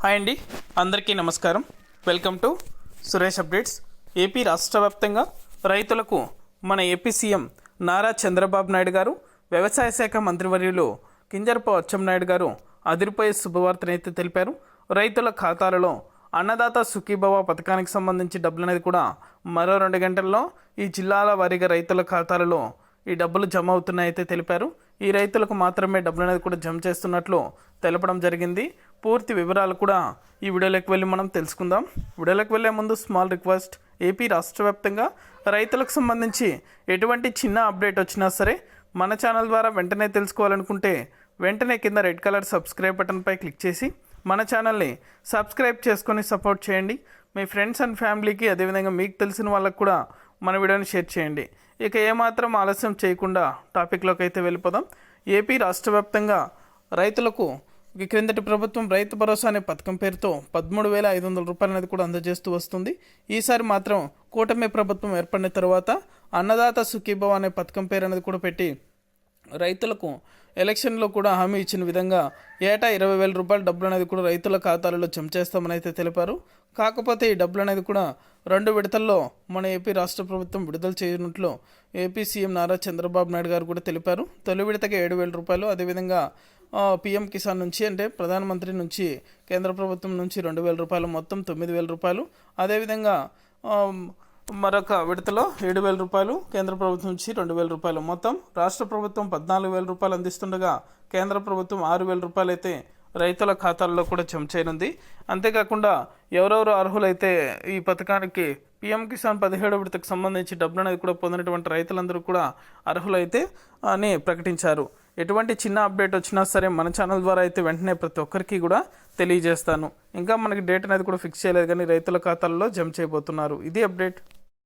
Hi అండి, అందరికీ నమస్కారం. Welcome to Suresh updates. AP రాష్ట్ర వ్యాప్తంగా రైతులకు మన ఏపీ సీఎం నారా చంద్రబాబు నాయుడు గారు, వ్యవసాయ శాఖ మంత్రివర్యులు కింజరపు అచ్చెన్నాయుడు గారు అదిరిపోయే శుభవార్తనైతే తెలిపారు. రైతుల ఖాతాలలో అన్నదాత సుఖీభవ పథకానికి సంబంధించి డబ్బులు అనేది కూడా మరో 2 గంటల్లో ఈ జిల్లాల వారీగా రైతుల ఖాతాలలో ఈ డబ్బులు జమ అవుతున్నాయైతే తెలిపారు. ఈ రైతులకు మాత్రమే డబ్బులు అనేది కూడా జమ చేస్తున్నట్లు తెలపడం జరిగింది. పూర్తి వివరాలు కూడా ఈ వీడియోలోకి వెళ్ళి మనం తెలుసుకుందాం. వీడియోలోకి వెళ్ళే ముందు స్మాల్ రిక్వెస్ట్, ఏపీ రాష్ట్ర వ్యాప్తంగా రైతులకు సంబంధించి ఎటువంటి చిన్న అప్డేట్ వచ్చినా సరే మన ఛానల్ ద్వారా వెంటనే తెలుసుకోవాలనుకుంటే వెంటనే కింద రెడ్ కలర్ సబ్స్క్రైబ్ బటన్పై క్లిక్ చేసి మన ఛానల్ని సబ్స్క్రైబ్ చేసుకొని సపోర్ట్ చేయండి. మీ ఫ్రెండ్స్ అండ్ ఫ్యామిలీకి, అదేవిధంగా మీకు తెలిసిన వాళ్ళకు కూడా మన వీడియోని షేర్ చేయండి. ఇక ఏమాత్రం ఆలస్యం చేయకుండా టాపిక్లోకి అయితే వెళ్ళిపోదాం. ఏపీ రాష్ట్ర వ్యాప్తంగా రైతులకు క్రిందటి ప్రభుత్వం రైతు భరోసా అనే పథకం పేరుతో 13,500 రూపాయలు అనేది కూడా అందజేస్తూ వస్తుంది. ఈసారి మాత్రం కూటమి ప్రభుత్వం ఏర్పడిన తర్వాత అన్నదాత సుఖీభవ అనే పథకం పేరు అనేది కూడా పెట్టి రైతులకు ఎలక్షన్లో కూడా హామీ ఇచ్చిన విధంగా ఏటా 20,000 రూపాయల డబ్బులు అనేది కూడా రైతుల ఖాతాలలో జమ చేస్తామని అయితే తెలిపారు. కాకపోతే ఈ డబ్బులు అనేది కూడా 2 విడతల్లో మన ఏపీ రాష్ట్ర ప్రభుత్వం విడుదల చేయనున్నట్లు ఏపీ సీఎం నారా చంద్రబాబు నాయుడు గారు కూడా తెలిపారు. తొలి విడతగా 7,000 రూపాయలు, అదేవిధంగా పీఎం కిసాన్ నుంచి అంటే ప్రధానమంత్రి నుంచి కేంద్ర ప్రభుత్వం నుంచి 2,000 రూపాయలు, మొత్తం 9,000 రూపాయలు. అదేవిధంగా మరొక విడతలో 7,000 రూపాయలు, కేంద్ర ప్రభుత్వం నుంచి 2,000 రూపాయలు, మొత్తం రాష్ట్ర ప్రభుత్వం 14,000 రూపాయలు అందిస్తుండగా కేంద్ర ప్రభుత్వం 6,000 రూపాయలు అయితే రైతుల ఖాతాల్లో కూడా జమ చేయనుంది. అంతేకాకుండా ఎవరెవరు అర్హులైతే ఈ పథకానికి పీఎం కిసాన్ 17వ విడతకు సంబంధించి డబ్బులు అనేది కూడా పొందినటువంటి రైతులందరూ కూడా అర్హులైతే అని ప్రకటించారు. ఎటువంటి చిన్న అప్డేట్ వచ్చినా సరే మన ఛానల్ ద్వారా అయితే వెంటనే ప్రతి ఒక్కరికి కూడా తెలియజేస్తాను. ఇంకా మనకి డేట్ అనేది కూడా ఫిక్స్ చేయలేదు, కానీ రైతుల ఖాతాల్లో జమ చేయబోతున్నారు. ఇది అప్డేట్.